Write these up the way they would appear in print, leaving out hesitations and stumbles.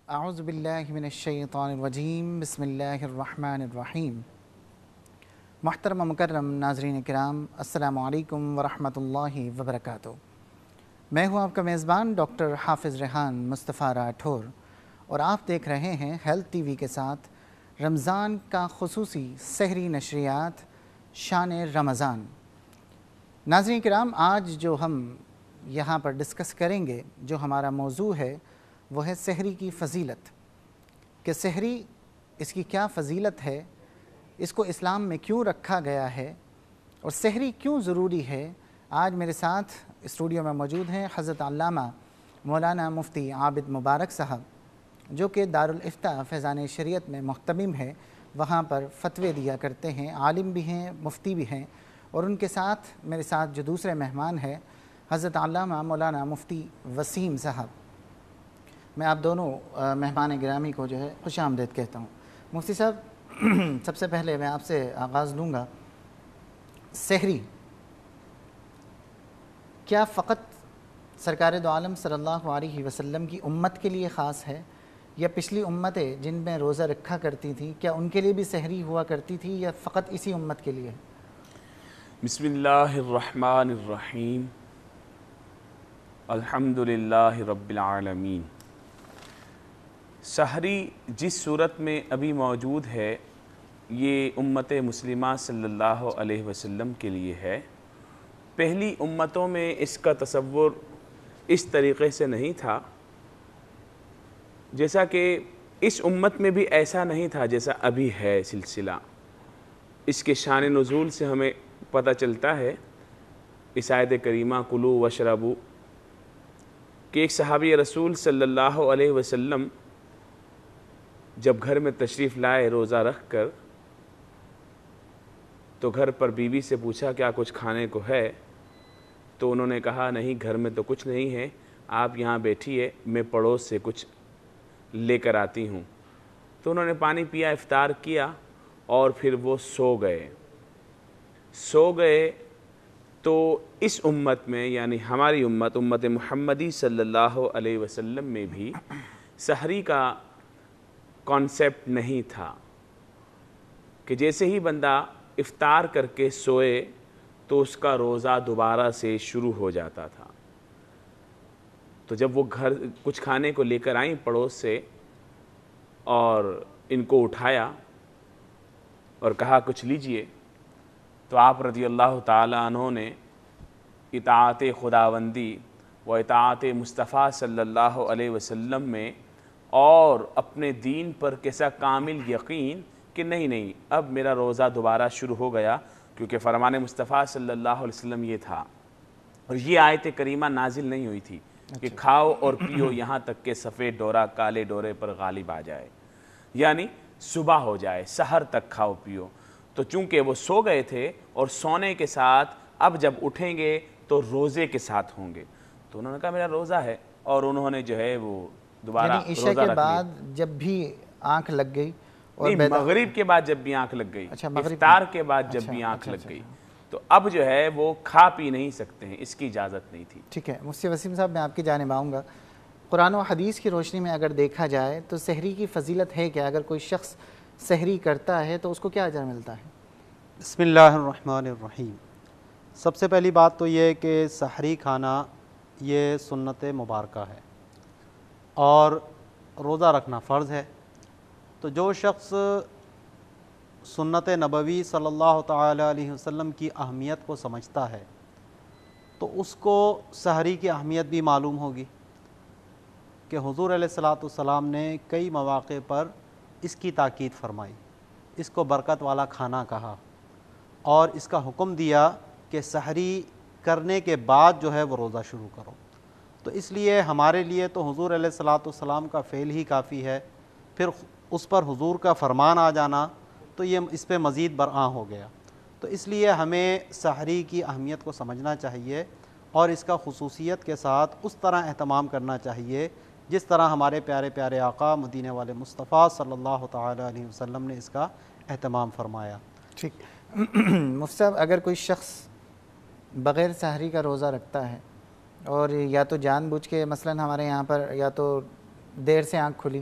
اعوذ باللہ من الشیطان الرجیم بسم اللہ الرحمن الرحیم۔ محترم و مکرم ناظرین کرام، السلام علیکم ورحمۃ اللہ وبرکاتہ۔ میں ہوں آپ کا میزبان ڈاکٹر حافظ ریحان مصطفیٰ راٹھور، اور آپ دیکھ رہے ہیں ہیلتھ ٹی وی کے ساتھ رمضان کا خصوصی سحری نشریات شان رمضان۔ ناظرین کرام، آج جو ہم یہاں پر ڈسکس کریں گے، جو ہمارا موضوع ہے وہ ہے سحری کی فضیلت، کہ سحری اس کی کیا فضیلت ہے، اس کو اسلام میں کیوں رکھا گیا ہے، اور سحری کیوں ضروری ہے۔ آج میرے ساتھ اسٹوڈیو میں موجود ہیں حضرت علامہ مولانا مفتی عابد مبارک صاحب، جو کہ دارالافتاء فیضان شریعت میں محتمم ہے، وہاں پر فتوے دیا کرتے ہیں، عالم بھی ہیں، مفتی بھی ہیں۔ اور ان کے ساتھ میرے ساتھ جو دوسرے مہمان ہیں حضرت علامہ مولانا مفتی وسیم صاحب۔ میں آپ دونوں مہمان گرامی کو جو ہے خوش آمدید کہتا ہوں۔ مفتی صاحب، سب سے پہلے میں آپ سے آغاز لوں گا۔ سحری کیا فقط سرکار دو عالم صلی اللہ علیہ وسلم کی امت کے لیے خاص ہے، یا پچھلی امتیں جن میں روزہ رکھا کرتی تھیں کیا ان کے لیے بھی سحری ہوا کرتی تھی، یا فقط اسی امت کے لیے؟ بسم اللہ الرحمن الرحیم، الحمدللہ رب العالمین۔ سحری جس صورت میں ابھی موجود ہے، یہ امت مسلمہ صلی اللہ علیہ وسلم کے لیے ہے۔ پہلی امتوں میں اس کا تصور اس طریقے سے نہیں تھا، جیسا کہ اس امت میں بھی ایسا نہیں تھا جیسا ابھی ہے سلسلہ۔ اس کے شان نزول سے ہمیں پتہ چلتا ہے، اس آیت کریمہ کلوا واشربوا، کہ ایک صحابی رسول صلی اللہ علیہ وسلم جب گھر میں تشریف لائے روزہ رکھ کر، تو گھر پر بیوی سے پوچھا کیا کچھ کھانے کو ہے، تو انہوں نے کہا نہیں، گھر میں تو کچھ نہیں ہے، آپ یہاں بیٹھیے، میں پڑوس سے کچھ لے کر آتی ہوں۔ تو انہوں نے پانی پیا، افطار کیا، اور پھر وہ سو گئے۔ تو اس امت میں، یعنی ہماری امت محمدی صلی اللہ علیہ وسلم میں بھی سحری کا کانسیپٹ نہیں تھا، کہ جیسے ہی بندہ افطار کر کے سوئے تو اس کا روزہ دوبارہ سے شروع ہو جاتا تھا۔ تو جب وہ گھر کچھ کھانے کو لے کر آئیں پڑوس سے، اور ان کو اٹھایا اور کہا کچھ لیجئے، تو آپ رضی اللہ تعالیٰ عنہ نے اطاعت خداوندی و اطاعت مصطفیٰ صلی اللہ علیہ وسلم میں اور اپنے دین پر کیسا کامل یقین کہ نہیں اب میرا روزہ دوبارہ شروع ہو گیا، کیونکہ فرمان مصطفیٰ صلی اللہ علیہ وسلم یہ تھا، اور یہ آیت کریمہ نازل نہیں ہوئی تھی کہ کھاؤ اور پیو یہاں تک کہ سفید ڈورا کالے ڈورے پر غالب آ جائے، یعنی صبح ہو جائے، سحر تک کھاؤ پیو۔ تو چونکہ وہ سو گئے تھے، اور سونے کے ساتھ اب جب اٹھیں گے تو روزے کے ساتھ ہوں گے، تو انہوں نے کہا میرا روزہ ہے، اور انہوں نے جو ہے وہ دوبارہ یعنی عشاء روزہ کے رکھ بعد لیا۔ جب بھی آنکھ لگ گئی، اور نہیں، مغرب کے بعد جب بھی آنکھ لگ گئی، افطار کے بعد جب بھی آنکھ لگ گئی، تو اب جو ہے وہ کھا پی نہیں سکتے ہیں، اس کی اجازت نہیں تھی۔ ٹھیک ہے مفتی وسیم صاحب، میں آپ کی جانب آؤں گا۔ قرآن و حدیث کی روشنی میں اگر دیکھا جائے تو سحری کی فضیلت ہے کہ اگر کوئی شخص سحری کرتا ہے تو اس کو کیا اجر ملتا ہے؟ بسم اللہ الرحمن الرحیم۔ سب سے پہلی بات تو یہ کہ سحری کھانا یہ سنت مبارکہ ہے، اور روزہ رکھنا فرض ہے۔ تو جو شخص سنت نبوی صلی اللہ تعالیٰ علیہ وسلم کی اہمیت کو سمجھتا ہے تو اس کو سحری کی اہمیت بھی معلوم ہوگی، کہ حضور علیہ الصلاۃ والسلام نے کئی مواقع پر اس کی تاکید فرمائی، اس کو برکت والا کھانا کہا، اور اس کا حکم دیا کہ سحری کرنے کے بعد جو ہے وہ روزہ شروع کرو۔ تو اس لیے ہمارے لیے تو حضور علیہ الصلاۃ والسلام کا فعل ہی کافی ہے، پھر اس پر حضور کا فرمان آ جانا تو یہ اس پہ مزید برآں ہو گیا۔ تو اس لیے ہمیں سحری کی اہمیت کو سمجھنا چاہیے، اور اس کا خصوصیت کے ساتھ اس طرح اہتمام کرنا چاہیے جس طرح ہمارے پیارے پیارے آقا مدینے والے مصطفیٰ صلی اللہ تعالیٰ علیہ وسلم نے اس کا اہتمام فرمایا۔ ٹھیک۔ مفتی صاحب، اگر کوئی شخص بغیر سحری کا روزہ رکھتا ہے، اور یا تو جان بوجھ کے مثلاً ہمارے یہاں پر یا تو دیر سے آنکھ کھلی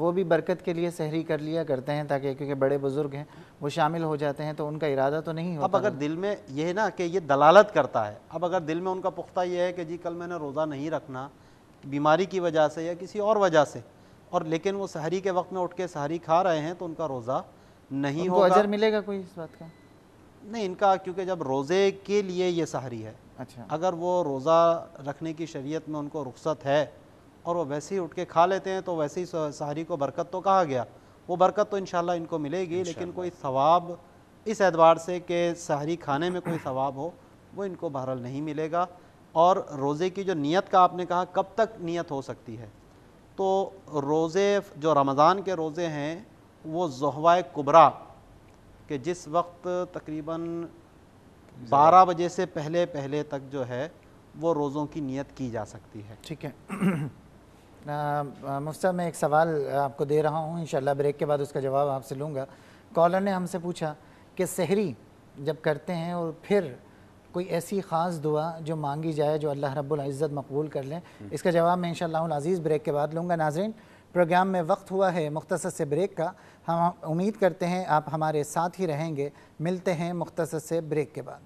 وہ بھی برکت کے لیے سحری کر لیا کرتے ہیں تاکہ کیونکہ بڑے بزرگ ہیں وہ شامل ہو جاتے ہیں تو ان کا ارادہ تو نہیں ہوتا. اب اگر دل میں یہ ہے نا کہ یہ دلالت کرتا ہے، اب اگر دل میں ان کا پختہ یہ ہے کہ جی کل میں نے روزہ نہیں رکھنا بیماری کی وجہ سے یا کسی اور وجہ سے، اور لیکن وہ سحری کے وقت میں اٹھ کے سحری کھا رہے ہیں تو ان کا روزہ نہیں ان کو ہوگا. اجر ملے گا کوئی اس بات کا؟ نہیں، ان کا کیونکہ جب روزے کے لیے یہ سحری ہے، اچھا اگر وہ روزہ رکھنے کی شریعت میں ان کو رخصت ہے اور وہ ویسے ہی اٹھ کے کھا لیتے ہیں تو ویسے ہی سحری کو برکت تو کہا گیا، وہ برکت تو انشاءاللہ ان کو ملے گی، لیکن کوئی ثواب اس اعتبار سے کہ سحری کھانے میں کوئی ثواب ہو وہ ان کو بہرحال نہیں ملے گا. اور روزے کی جو نیت کا آپ نے کہا کب تک نیت ہو سکتی ہے، تو روزے جو رمضان کے روزے ہیں وہ ضحوہ کبریٰ کہ جس وقت تقریباً 12 بجے سے پہلے تک جو ہے وہ روزوں کی نیت کی جا سکتی ہے. ٹھیک ہے. مفتی صاحب میں ایک سوال آپ کو دے رہا ہوں، انشاءاللہ بریک کے بعد اس کا جواب آپ سے لوں گا. کالر نے ہم سے پوچھا کہ سحری جب کرتے ہیں اور پھر کوئی ایسی خاص دعا جو مانگی جائے جو اللہ رب العزت مقبول کر لیں، اس کا جواب میں انشاءاللہ العزیز بریک کے بعد لوں گا. ناظرین پروگرام میں وقت ہوا ہے مختصر سے بریک کا، ہم امید کرتے ہیں آپ ہمارے ساتھ ہی رہیں گے. ملتے ہیں مختصر سے بریک کے بعد.